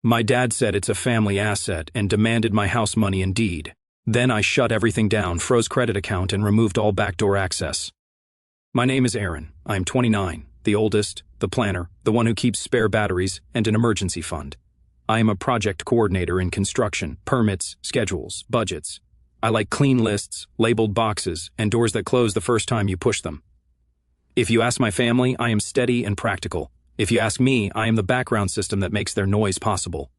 My dad said it's a family asset and demanded my house money and deed. Then I shut everything down, froze credit account, and removed all backdoor access. My name is Aaron. I'm 29, the oldest, the planner, the one who keeps spare batteries and an emergency fund. I am a project coordinator in construction, permits, schedules, budgets. I like clean lists, labeled boxes, and doors that close the first time you push them. If you ask my family, I am steady and practical. If you ask me, I am the background system that makes their noise possible.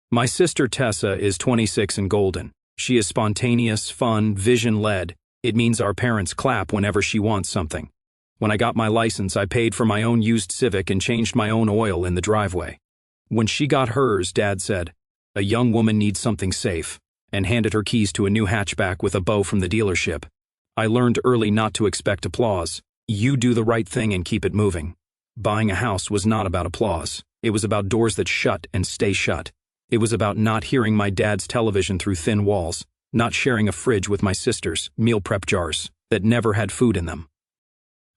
My sister Tessa is 26 and golden. She is spontaneous, fun, vision-led. It means our parents clap whenever she wants something. When I got my license, I paid for my own used Civic and changed my own oil in the driveway. When she got hers, Dad said, "A young woman needs something safe," and handed her keys to a new hatchback with a bow from the dealership. I learned early not to expect applause. You do the right thing and keep it moving. Buying a house was not about applause. It was about doors that shut and stay shut. It was about not hearing my dad's television through thin walls, not sharing a fridge with my sisters, meal prep jars that never had food in them.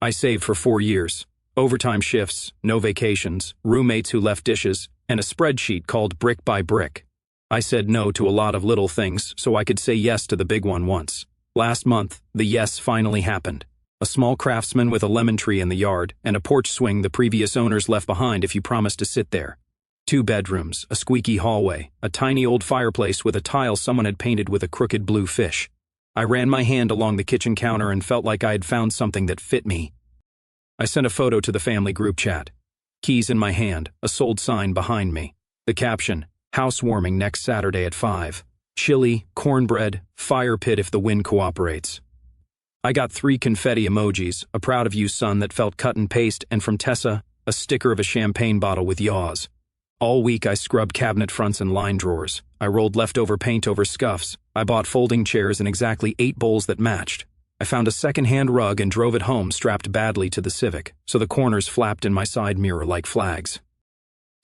I saved for 4 years. Overtime shifts, no vacations, roommates who left dishes, and a spreadsheet called Brick by Brick. I said no to a lot of little things so I could say yes to the big one once. Last month, the yes finally happened. A small craftsman with a lemon tree in the yard and a porch swing the previous owners left behind if you promised to sit there. 2 bedrooms, a squeaky hallway, a tiny old fireplace with a tile someone had painted with a crooked blue fish. I ran my hand along the kitchen counter and felt like I had found something that fit me. I sent a photo to the family group chat. Keys in my hand, a sold sign behind me. The caption, "Housewarming next Saturday at 5. Chili, cornbread, fire pit if the wind cooperates." I got 3 confetti emojis, a proud of you son that felt cut and paste, and from Tessa, a sticker of a champagne bottle with yaws. All week I scrubbed cabinet fronts and line drawers. I rolled leftover paint over scuffs. I bought folding chairs and exactly 8 bowls that matched. I found a second-hand rug and drove it home strapped badly to the Civic, so the corners flapped in my side mirror like flags.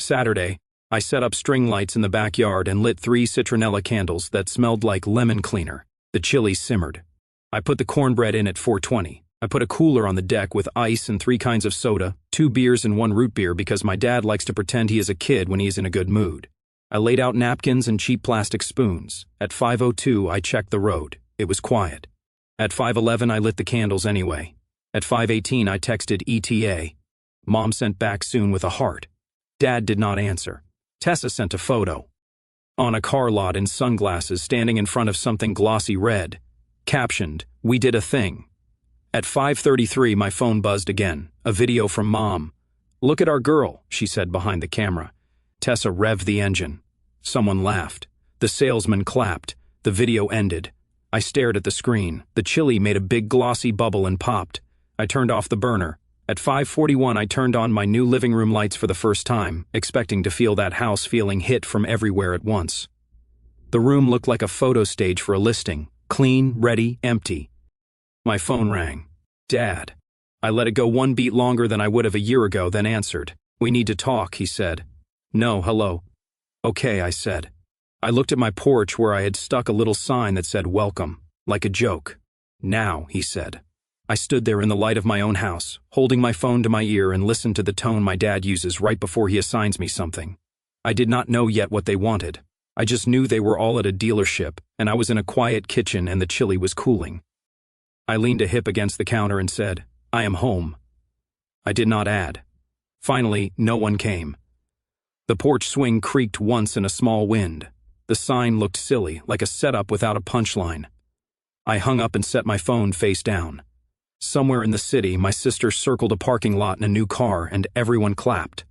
Saturday, I set up string lights in the backyard and lit 3 citronella candles that smelled like lemon cleaner. The chili simmered. I put the cornbread in at 420. I put a cooler on the deck with ice and 3 kinds of soda, 2 beers and 1 root beer because my dad likes to pretend he is a kid when he is in a good mood. I laid out napkins and cheap plastic spoons. At 5:02, I checked the road. It was quiet. At 5:11, I lit the candles anyway. At 5:18, I texted ETA. Mom sent back soon with a heart. Dad did not answer. Tessa sent a photo. On a car lot in sunglasses standing in front of something glossy red. Captioned, "We did a thing." At 5:33, my phone buzzed again. A video from Mom. "Look at our girl," she said behind the camera. Tessa revved the engine. Someone laughed. The salesman clapped. The video ended. I stared at the screen. The chili made a big glossy bubble and popped. I turned off the burner. At 5:41, I turned on my new living room lights for the first time, expecting to feel that house feeling hit from everywhere at once. The room looked like a photo stage for a listing. Clean, ready, empty. My phone rang. Dad. I let it go 1 beat longer than I would have a year ago, then answered. "We need to talk," he said. "No, hello." "Okay," I said. I looked at my porch where I had stuck a little sign that said welcome, like a joke. "Now," he said. I stood there in the light of my own house, holding my phone to my ear and listened to the tone my dad uses right before he assigns me something. I did not know yet what they wanted. I just knew they were all at a dealership, and I was in a quiet kitchen and the chili was cooling. I leaned a hip against the counter and said, "I am home." I did not add. Finally, no one came. The porch swing creaked once in a small wind. The sign looked silly, like a setup without a punchline. I hung up and set my phone face down. Somewhere in the city, my sister circled a parking lot in a new car, and everyone clapped.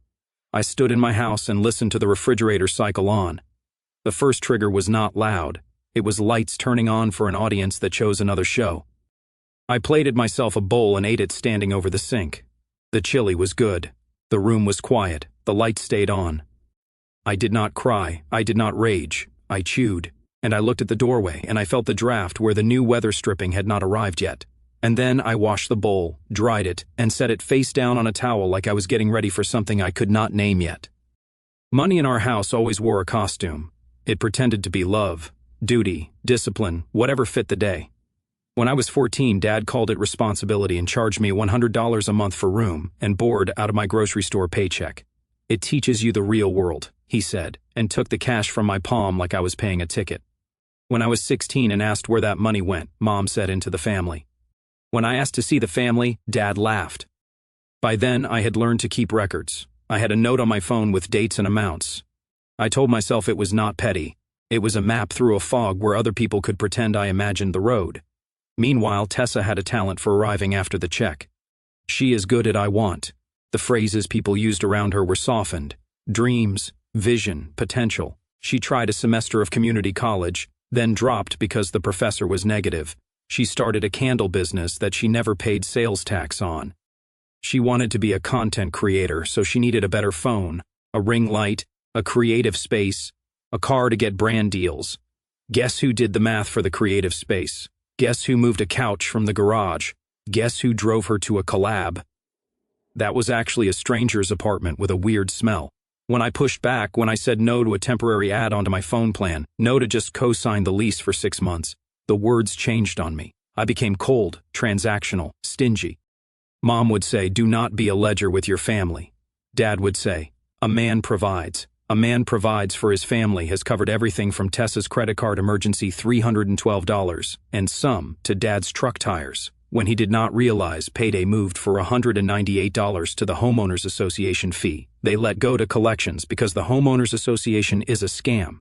I stood in my house and listened to the refrigerator cycle on. The first trigger was not loud. It was lights turning on for an audience that chose another show. I plated myself a bowl and ate it standing over the sink. The chili was good. The room was quiet. The lights stayed on. I did not cry. I did not rage. I chewed. And I looked at the doorway, and I felt the draft where the new weather stripping had not arrived yet. And then I washed the bowl, dried it, and set it face down on a towel like I was getting ready for something I could not name yet. Money in our house always wore a costume. It pretended to be love, duty, discipline, whatever fit the day. When I was 14, Dad called it responsibility and charged me $100 a month for room and board out of my grocery store paycheck. It teaches you the real world. he said, and took the cash from my palm like I was paying a ticket. When I was 16 and asked where that money went, Mom said into the family. When I asked to see the family, Dad laughed. By then, I had learned to keep records. I had a note on my phone with dates and amounts. I told myself it was not petty. It was a map through a fog where other people could pretend I imagined the road. Meanwhile, Tessa had a talent for arriving after the check. She is good at I want. The phrases people used around her were softened. Dreams, vision, potential. She tried a semester of community college, then dropped because the professor was negative. She started a candle business that she never paid sales tax on. She wanted to be a content creator, so she needed a better phone, a ring light, a creative space, a car to get brand deals. Guess who did the math for the creative space? Guess who moved a couch from the garage? Guess who drove her to a collab? That was actually a stranger's apartment with a weird smell. When I pushed back, when I said no to a temporary add-on to my phone plan, no to just co-sign the lease for 6 months, the words changed on me. I became cold, transactional, stingy. Mom would say, do not be a ledger with your family. Dad would say, a man provides. A man provides for his family has covered everything from Tessa's credit card emergency $312 and some to Dad's truck tires. When he did not realize payday moved for $198 to the Homeowners Association fee, they let go to collections because the Homeowners Association is a scam.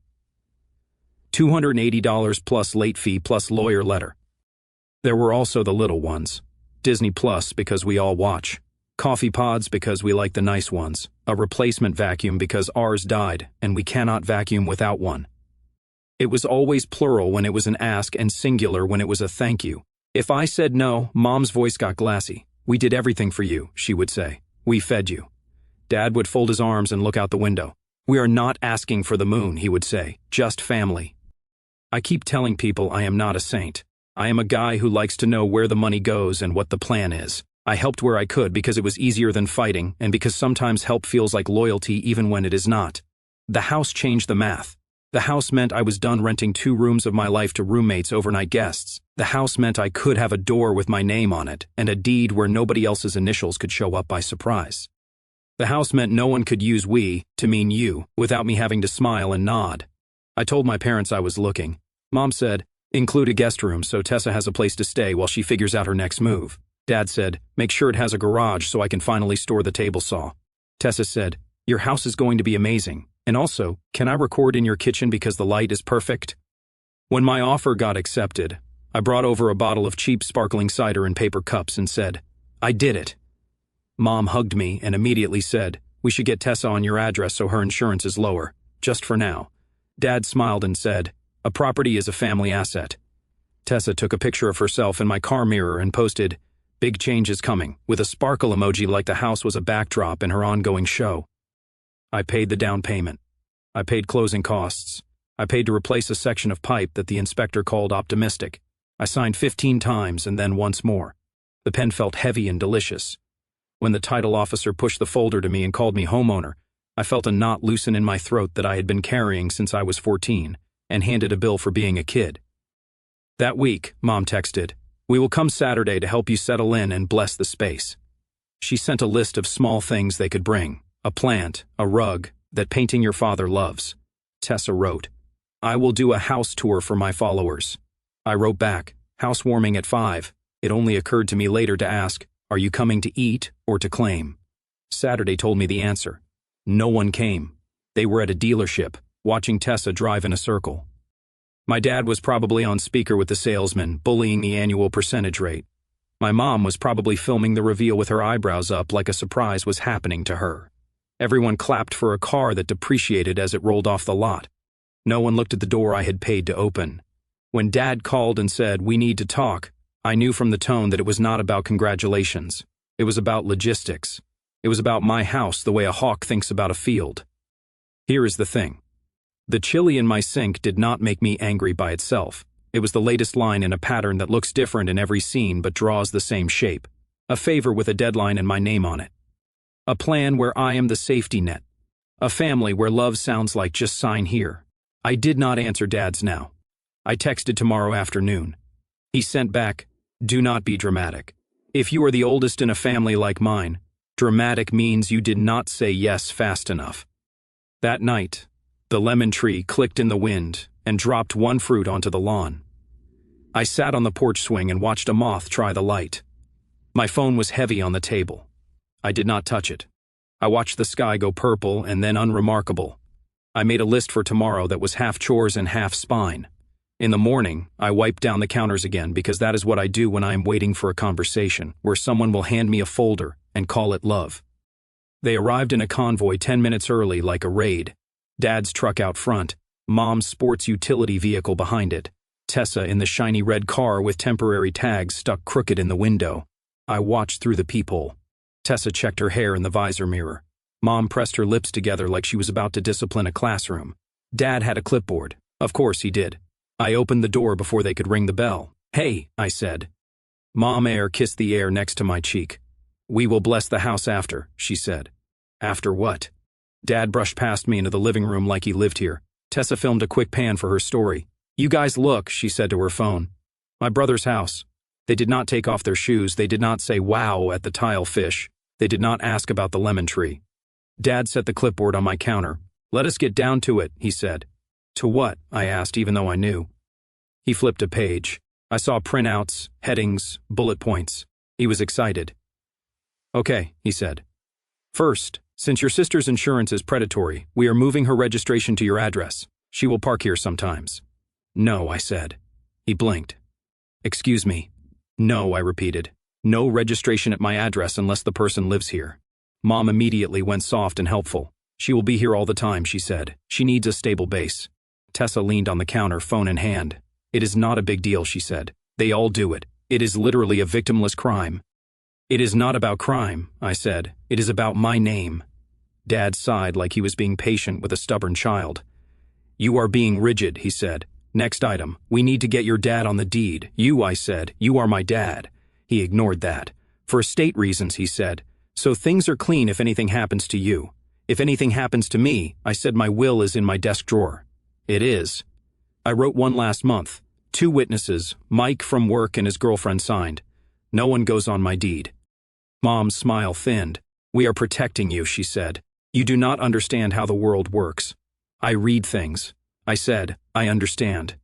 $280 plus late fee plus lawyer letter. There were also the little ones. Disney Plus because we all watch. Coffee pods because we like the nice ones. A replacement vacuum because ours died and we cannot vacuum without one. It was always plural when it was an ask and singular when it was a thank you. If I said no, Mom's voice got glassy. We did everything for you, she would say. We fed you. Dad would fold his arms and look out the window. We are not asking for the moon, he would say. Just family. I keep telling people I am not a saint. I am a guy who likes to know where the money goes and what the plan is. I helped where I could because it was easier than fighting and because sometimes help feels like loyalty even when it is not. The house changed the math. The house meant I was done renting 2 rooms of my life to roommates, overnight guests. The house meant I could have a door with my name on it and a deed where nobody else's initials could show up by surprise. The house meant no one could use we to mean you without me having to smile and nod. I told my parents I was looking. Mom said, include a guest room so Tessa has a place to stay while she figures out her next move. Dad said, make sure it has a garage so I can finally store the table saw. Tessa said, your house is going to be amazing. And also, can I record in your kitchen because the light is perfect? When my offer got accepted, I brought over a bottle of cheap sparkling cider in paper cups and said, I did it. Mom hugged me and immediately said, we should get Tessa on your address so her insurance is lower, just for now. Dad smiled and said, a property is a family asset. Tessa took a picture of herself in my car mirror and posted, big change is coming, with a sparkle emoji like the house was a backdrop in her ongoing show. I paid the down payment. I paid closing costs. I paid to replace a section of pipe that the inspector called optimistic. I signed 15 times and then once more. The pen felt heavy and delicious. When the title officer pushed the folder to me and called me homeowner, I felt a knot loosen in my throat that I had been carrying since I was 14 and handed a bill for being a kid. That week, Mom texted, we will come Saturday to help you settle in and bless the space. She sent a list of small things they could bring. A plant, a rug, that painting your father loves. Tessa wrote, I will do a house tour for my followers. I wrote back, housewarming at 5. It only occurred to me later to ask, are you coming to eat or to claim? Saturday told me the answer. No one came. They were at a dealership, watching Tessa drive in a circle. My dad was probably on speaker with the salesman, bullying the annual percentage rate. My mom was probably filming the reveal with her eyebrows up like a surprise was happening to her. Everyone clapped for a car that depreciated as it rolled off the lot. No one looked at the door I had paid to open. When Dad called and said, we need to talk, I knew from the tone that it was not about congratulations. It was about logistics. It was about my house the way a hawk thinks about a field. Here is the thing. The chili in my sink did not make me angry by itself. It was the latest line in a pattern that looks different in every scene but draws the same shape. A favor with a deadline and my name on it. A plan where I am the safety net. A family where love sounds like just sign here. I did not answer Dad's now. I texted tomorrow afternoon. He sent back, do not be dramatic. If you are the oldest in a family like mine, dramatic means you did not say yes fast enough. That night, the lemon tree clicked in the wind and dropped one fruit onto the lawn. I sat on the porch swing and watched a moth try the light. My phone was heavy on the table. I did not touch it. I watched the sky go purple and then unremarkable. I made a list for tomorrow that was half chores and half spine. In the morning, I wiped down the counters again because that is what I do when I am waiting for a conversation, where someone will hand me a folder and call it love. They arrived in a convoy 10 minutes early like a raid. Dad's truck out front, Mom's sports utility vehicle behind it, Tessa in the shiny red car with temporary tags stuck crooked in the window. I watched through the peephole. Tessa checked her hair in the visor mirror. Mom pressed her lips together like she was about to discipline a classroom. Dad had a clipboard. Of course he did. I opened the door before they could ring the bell. "Hey," I said. Mom air kissed the air next to my cheek. "We will bless the house after," she said. "After what?" Dad brushed past me into the living room like he lived here. Tessa filmed a quick pan for her story. "You guys look," she said to her phone. "My brother's house." They did not take off their shoes. They did not say wow at the tile fish. They did not ask about the lemon tree. Dad set the clipboard on my counter. "Let us get down to it," he said. "To what?" I asked, even though I knew. He flipped a page. I saw printouts, headings, bullet points. He was excited. "Okay," he said. "First, since your sister's insurance is predatory, we are moving her registration to your address. She will park here sometimes." "No," I said. He blinked. "Excuse me." "No," I repeated. "No registration at my address unless the person lives here." Mom immediately went soft and helpful. "She will be here all the time," she said. "She needs a stable base." Tessa leaned on the counter, phone in hand. "It is not a big deal," she said. "They all do it. It is literally a victimless crime." "It is not about crime," I said. "It is about my name." Dad sighed like he was being patient with a stubborn child. "You are being rigid," he said. "Next item. We need to get your dad on the deed." "You," I said. "You are my dad." He ignored that. "For estate reasons," he said. "So things are clean if anything happens to you." "If anything happens to me," I said, "my will is in my desk drawer." "It is." I wrote one last month. 2 witnesses, Mike from work and his girlfriend signed. No one goes on my deed. Mom's smile thinned. "We are protecting you," she said. "You do not understand how the world works." "I read things." I said, "I understand."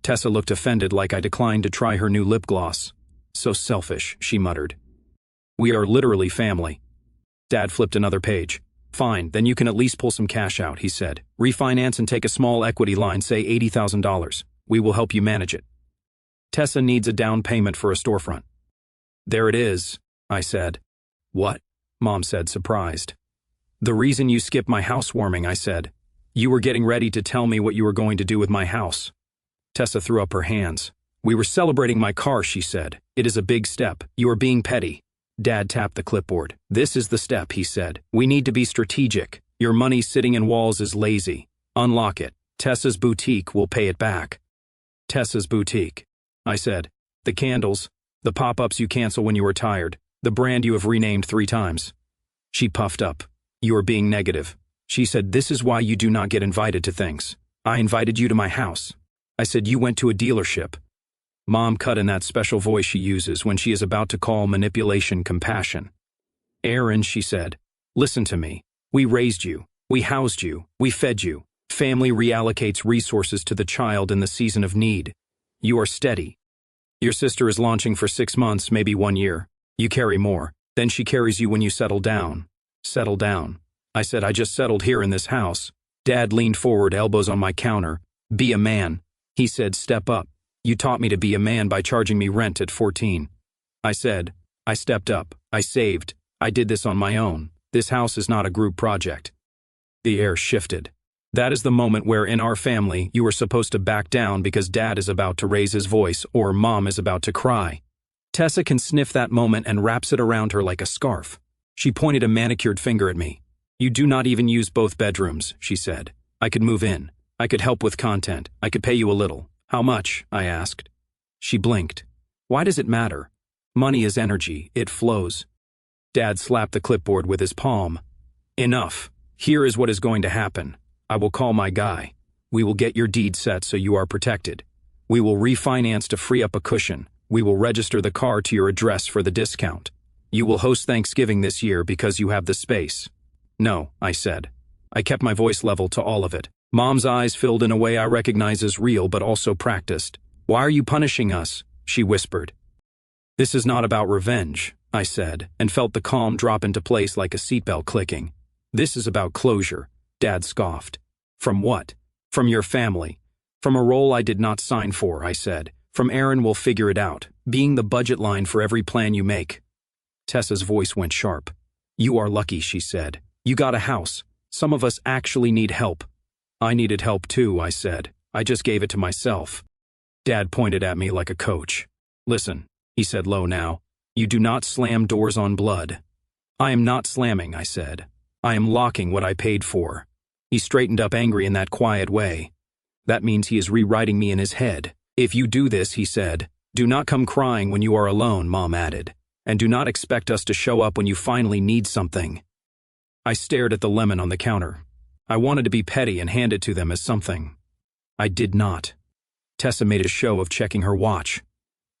Tessa looked offended like I declined to try her new lip gloss. "So selfish," she muttered. "We are literally family." Dad flipped another page. "Fine, then you can at least pull some cash out," he said. "Refinance and take a small equity line, say $80,000. We will help you manage it. Tessa needs a down payment for a storefront." "There it is," I said. "What?" Mom said, surprised. "The reason you skipped my housewarming," I said. "You were getting ready to tell me what you were going to do with my house." Tessa threw up her hands. "We were celebrating my car," she said. "It is a big step. You are being petty." Dad tapped the clipboard. "This is the step," he said. "We need to be strategic. Your money sitting in walls is lazy. Unlock it. Tessa's boutique will pay it back." "Tessa's boutique," I said. "The candles, the pop-ups you cancel when you are tired, the brand you have renamed 3 times. She puffed up. "You are being negative." She said, "This is why you do not get invited to things. I invited you to my house." I said, "You went to a dealership." Mom cut in that special voice she uses when she is about to call manipulation compassion. "Aaron," she said, "listen to me. We raised you. We housed you. We fed you. Family reallocates resources to the child in the season of need. You are steady. Your sister is launching for 6 months, maybe 1 year. You carry more. Then she carries you when you settle down." "Settle down." I said, "I just settled here in this house." Dad leaned forward, elbows on my counter. "Be a man." He said, "Step up. You taught me to be a man by charging me rent at 14. I said, "I stepped up. I saved. I did this on my own. This house is not a group project." The air shifted. That is the moment where, in our family, you are supposed to back down because Dad is about to raise his voice or Mom is about to cry. Tessa can sniff that moment and wraps it around her like a scarf. She pointed a manicured finger at me. "You do not even use both bedrooms," she said. "I could move in. I could help with content. I could pay you a little." "How much?" I asked. She blinked. "Why does it matter? Money is energy. It flows." Dad slapped the clipboard with his palm. "Enough. Here is what is going to happen. I will call my guy. We will get your deed set so you are protected. We will refinance to free up a cushion. We will register the car to your address for the discount. You will host Thanksgiving this year because you have the space." "No," I said. I kept my voice level to all of it. Mom's eyes filled in a way I recognize as real but also practiced. "Why are you punishing us?" she whispered. "This is not about revenge," I said, and felt the calm drop into place like a seatbelt clicking. "This is about closure," Dad scoffed. "From what?" "From your family. From a role I did not sign for," I said. "From Aaron will figure it out, being the budget line for every plan you make." Tessa's voice went sharp. "You are lucky," she said. "You got a house. Some of us actually need help." "I needed help too," I said. "I just gave it to myself." Dad pointed at me like a coach. "Listen," he said low now. "You do not slam doors on blood." "I am not slamming," I said. "I am locking what I paid for." He straightened up angry in that quiet way. "That means he is rewriting me in his head. If you do this," he said, "do not come crying when you are alone," Mom added. "And do not expect us to show up when you finally need something." I stared at the lemon on the counter. I wanted to be petty and hand it to them as something. I did not. Tessa made a show of checking her watch.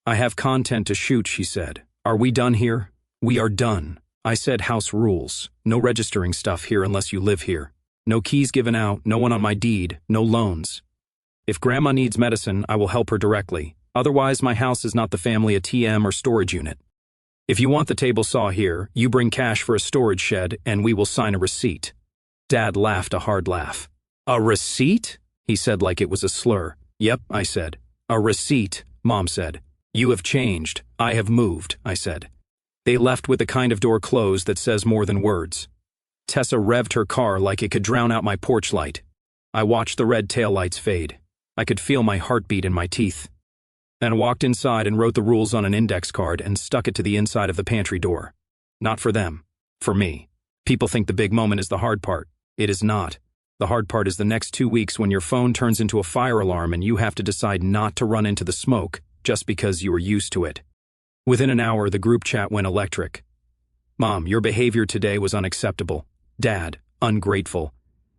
"I have content to shoot," she said. "Are we done here?" "We are done." I said, "House rules. No registering stuff here unless you live here. No keys given out, no one on my deed, no loans. If Grandma needs medicine, I will help her directly. Otherwise, my house is not the family ATM or storage unit. If you want the table saw here, you bring cash for a storage shed, and we will sign a receipt." Dad laughed a hard laugh. "A receipt?" he said like it was a slur. "Yep," I said. "A receipt," Mom said. "You have changed. I have moved," I said. They left with the kind of door closed that says more than words. Tessa revved her car like it could drown out my porch light. I watched the red taillights fade. I could feel my heartbeat in my teeth. Then walked inside and wrote the rules on an index card and stuck it to the inside of the pantry door. Not for them. For me. People think the big moment is the hard part. It is not. The hard part is the next 2 weeks when your phone turns into a fire alarm and you have to decide not to run into the smoke just because you are used to it. Within an hour, the group chat went electric. "Mom, your behavior today was unacceptable. Dad, ungrateful.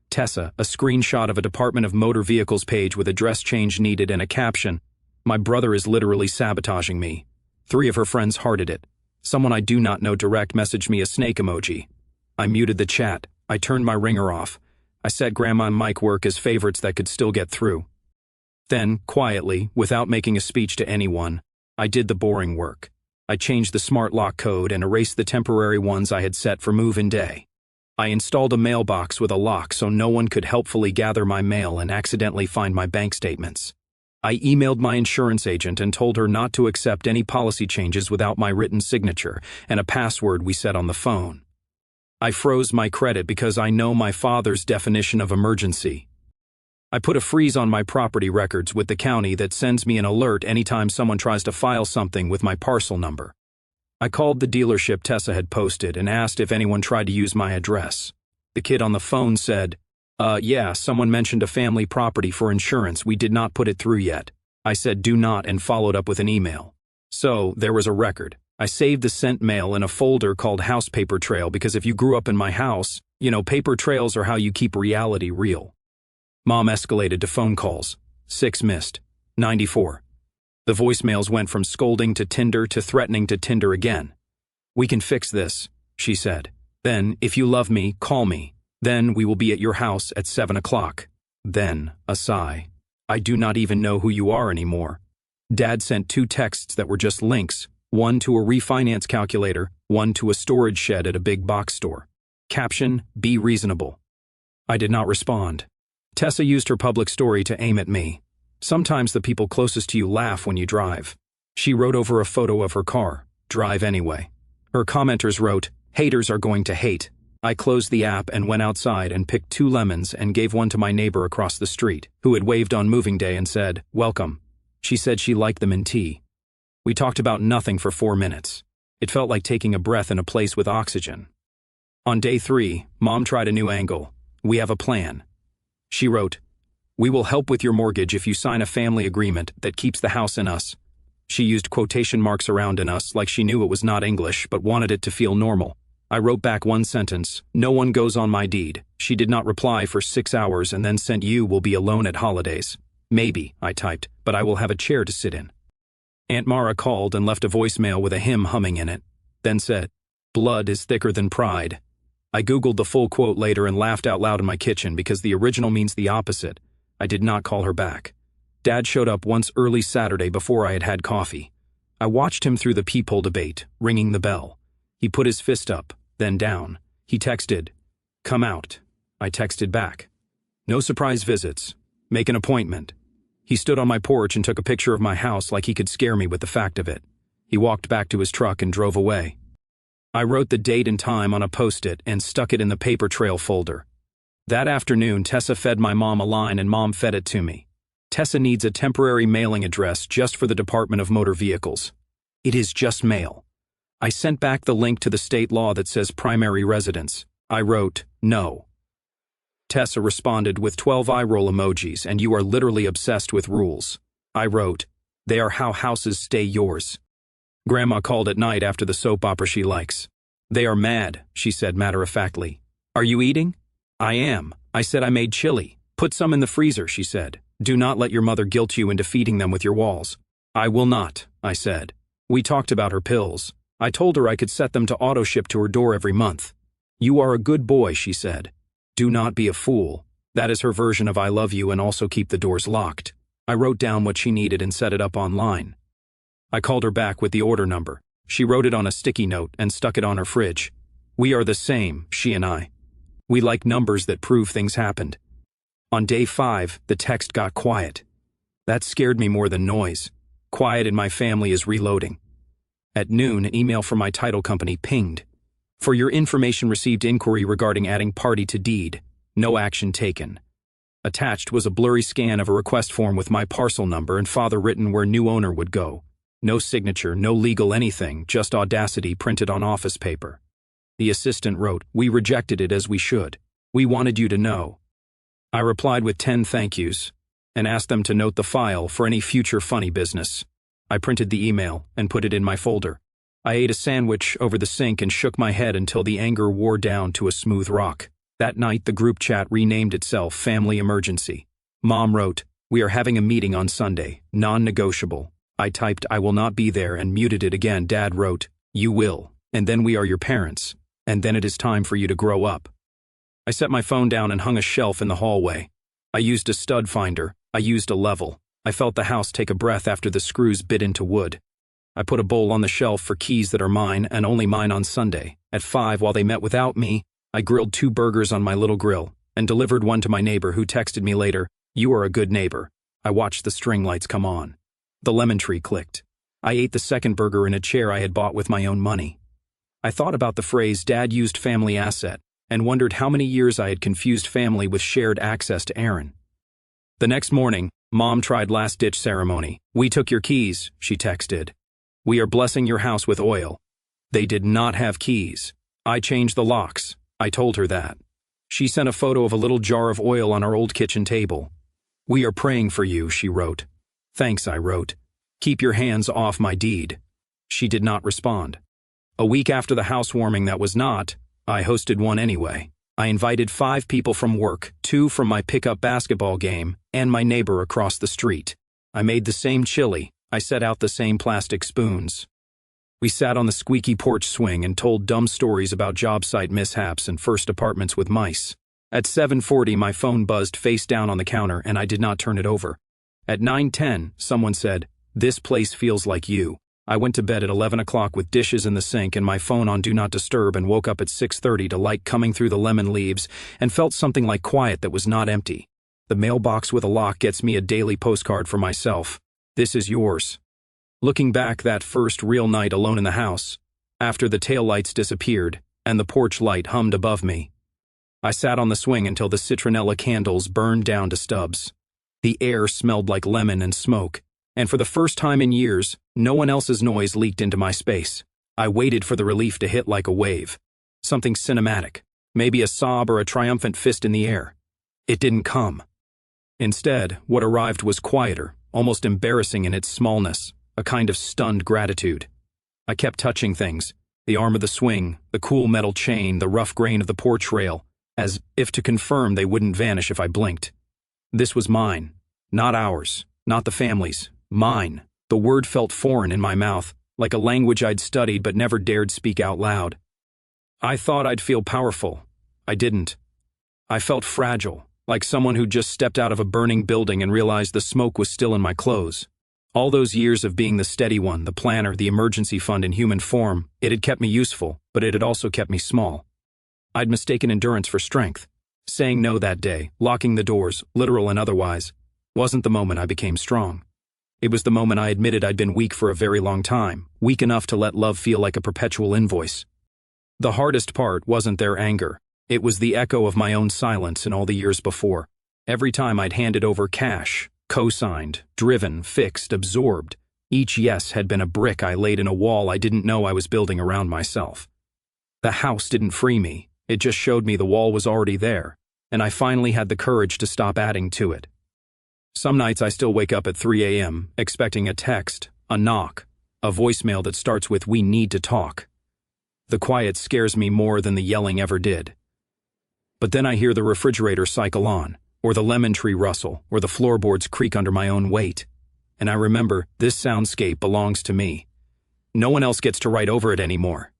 Tessa, a screenshot of a Department of Motor Vehicles page with address change needed and a caption. My brother is literally sabotaging me." 3 of her friends hearted it. Someone I do not know direct messaged me a snake emoji. I muted the chat. I turned my ringer off. I set Grandma and Mike work as favorites that could still get through. Then, quietly, without making a speech to anyone, I did the boring work. I changed the smart lock code and erased the temporary ones I had set for move-in day. I installed a mailbox with a lock so no one could helpfully gather my mail and accidentally find my bank statements. I emailed my insurance agent and told her not to accept any policy changes without my written signature and a password we set on the phone. I froze my credit because I know my father's definition of emergency. I put a freeze on my property records with the county that sends me an alert anytime someone tries to file something with my parcel number. I called the dealership Tessa had posted and asked if anyone tried to use my address. The kid on the phone said, Yeah, someone mentioned a family property for insurance. We did not put it through yet." I said do not and followed up with an email. So, there was a record. I saved the sent mail in a folder called House Paper Trail because if you grew up in my house, paper trails are how you keep reality real. Mom escalated to phone calls. 6 missed. 94. The voicemails went from scolding to Tinder to threatening to Tinder again. "We can fix this," she said. "Then, if you love me, call me. Then we will be at your house at 7 o'clock. Then, a sigh. "I do not even know who you are anymore." Dad sent 2 texts that were just links, one to a refinance calculator, one to a storage shed at a big box store. Caption, "Be reasonable." I did not respond. Tessa used her public story to aim at me. Sometimes the people closest to you laugh when you drive. She wrote over a photo of her car, "Drive anyway." Her commenters wrote, "Haters are going to hate." I closed the app and went outside and picked 2 lemons and gave one to my neighbor across the street, who had waved on moving day and said, "Welcome." She said she liked them in tea. We talked about nothing for 4 minutes. It felt like taking a breath in a place with oxygen. On day 3, Mom tried a new angle. "We have a plan." She wrote, "We will help with your mortgage if you sign a family agreement that keeps the house in us." She used quotation marks around "in us" like she knew it was not English but wanted it to feel normal. I wrote back one sentence, "No one goes on my deed." She did not reply for 6 hours and then sent "You will be alone at holidays." "Maybe," I typed, "but I will have a chair to sit in." Aunt Mara called and left a voicemail with a hymn humming in it, then said, "Blood is thicker than pride." I Googled the full quote later and laughed out loud in my kitchen because the original means the opposite. I did not call her back. Dad showed up once early Saturday before I had had coffee. I watched him through the peephole debate, ringing the bell. He put his fist up, then down. He texted, "Come out." I texted back, "No surprise visits. Make an appointment." He stood on my porch and took a picture of my house like he could scare me with the fact of it. He walked back to his truck and drove away. I wrote the date and time on a Post-it and stuck it in the paper trail folder. That afternoon, Tessa fed my mom a line and Mom fed it to me. Tessa needs a temporary mailing address just for the Department of Motor Vehicles. It is just mail. I sent back the link to the state law that says primary residence. I wrote, "No." Tessa responded with 12 eye roll emojis, "And you are literally obsessed with rules." I wrote, "They are how houses stay yours." Grandma called at night after the soap opera she likes. "They are mad," she said matter-of-factly. "Are you eating?" "I am." I said I made chili. "Put some in the freezer," she said. "Do not let your mother guilt you into feeding them with your walls." "I will not," I said. We talked about her pills. I told her I could set them to auto-ship to her door every month. "You are a good boy," she said. "Do not be a fool." That is her version of "I love you" and also keep the doors locked. I wrote down what she needed and set it up online. I called her back with the order number. She wrote it on a sticky note and stuck it on her fridge. We are the same, she and I. We like numbers that prove things happened. On day 5, the text got quiet. That scared me more than noise. Quiet in my family is reloading. At noon, an email from my title company pinged. "For your information received inquiry regarding adding party to deed. No action taken." Attached was a blurry scan of a request form with my parcel number and father written where new owner would go. No signature, no legal anything, just audacity printed on office paper. The assistant wrote, "We rejected it as we should. We wanted you to know." I replied with 10 thank yous and asked them to note the file for any future funny business. I printed the email and put it in my folder. I ate a sandwich over the sink and shook my head until the anger wore down to a smooth rock. That night, the group chat renamed itself Family Emergency. Mom wrote, "We are having a meeting on Sunday, non-negotiable." I typed, "I will not be there," and muted it again. Dad wrote, "You will, and then we are your parents, and then it is time for you to grow up." I set my phone down and hung a shelf in the hallway. I used a stud finder. I used a level. I felt the house take a breath after the screws bit into wood. I put a bowl on the shelf for keys that are mine and only mine on Sunday. At 5, while they met without me, I grilled 2 burgers on my little grill and delivered one to my neighbor who texted me later, "You are a good neighbor." I watched the string lights come on. The lemon tree clicked. I ate the second burger in a chair I had bought with my own money. I thought about the phrase "Dad used family asset" and wondered how many years I had confused family with shared access to Aaron. The next morning, Mom tried last-ditch ceremony. "We took your keys," she texted. "We are blessing your house with oil." They did not have keys. I changed the locks. I told her that. She sent a photo of a little jar of oil on our old kitchen table. "We are praying for you," she wrote. "Thanks," I wrote. "Keep your hands off my deed." She did not respond. A week after the housewarming that was not, I hosted one anyway. I invited 5 people from work, 2 from my pickup basketball game, and my neighbor across the street. I made the same chili. I set out the same plastic spoons. We sat on the squeaky porch swing and told dumb stories about job site mishaps and first apartments with mice. At 7:40, my phone buzzed face down on the counter and I did not turn it over. At 9:10, someone said, "This place feels like you." I went to bed at 11 o'clock with dishes in the sink and my phone on Do Not Disturb and woke up at 6:30 to light coming through the lemon leaves and felt something like quiet that was not empty. The mailbox with a lock gets me a daily postcard for myself. This is yours. Looking back, that first real night alone in the house, after the taillights disappeared and the porch light hummed above me, I sat on the swing until the citronella candles burned down to stubs. The air smelled like lemon and smoke, and for the first time in years, no one else's noise leaked into my space. I waited for the relief to hit like a wave. Something cinematic, maybe a sob or a triumphant fist in the air. It didn't come. Instead, what arrived was quieter, almost embarrassing in its smallness, a kind of stunned gratitude. I kept touching things, the arm of the swing, the cool metal chain, the rough grain of the porch rail, as if to confirm they wouldn't vanish if I blinked. This was mine, not ours, not the family's, mine. The word felt foreign in my mouth, like a language I'd studied but never dared speak out loud. I thought I'd feel powerful, I didn't. I felt fragile, like someone who'd just stepped out of a burning building and realized the smoke was still in my clothes. All those years of being the steady one, the planner, the emergency fund in human form, it had kept me useful, but it had also kept me small. I'd mistaken endurance for strength. Saying no that day, locking the doors, literal and otherwise, wasn't the moment I became strong. It was the moment I admitted I'd been weak for a very long time, weak enough to let love feel like a perpetual invoice. The hardest part wasn't their anger. It was the echo of my own silence in all the years before. Every time I'd handed over cash, co-signed, driven, fixed, absorbed, each yes had been a brick I laid in a wall I didn't know I was building around myself. The house didn't free me, it just showed me the wall was already there, and I finally had the courage to stop adding to it. Some nights I still wake up at 3 a.m., expecting a text, a knock, a voicemail that starts with "We need to talk." The quiet scares me more than the yelling ever did. But then I hear the refrigerator cycle on, or the lemon tree rustle, or the floorboards creak under my own weight. And I remember, this soundscape belongs to me. No one else gets to write over it anymore.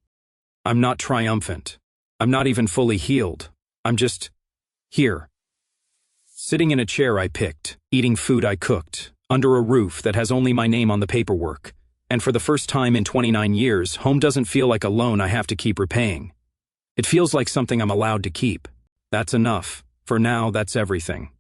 I'm not triumphant. I'm not even fully healed. I'm just here. Sitting in a chair I picked, eating food I cooked, under a roof that has only my name on the paperwork. And for the first time in 29 years, home doesn't feel like a loan I have to keep repaying. It feels like something I'm allowed to keep. That's enough. For now, that's everything.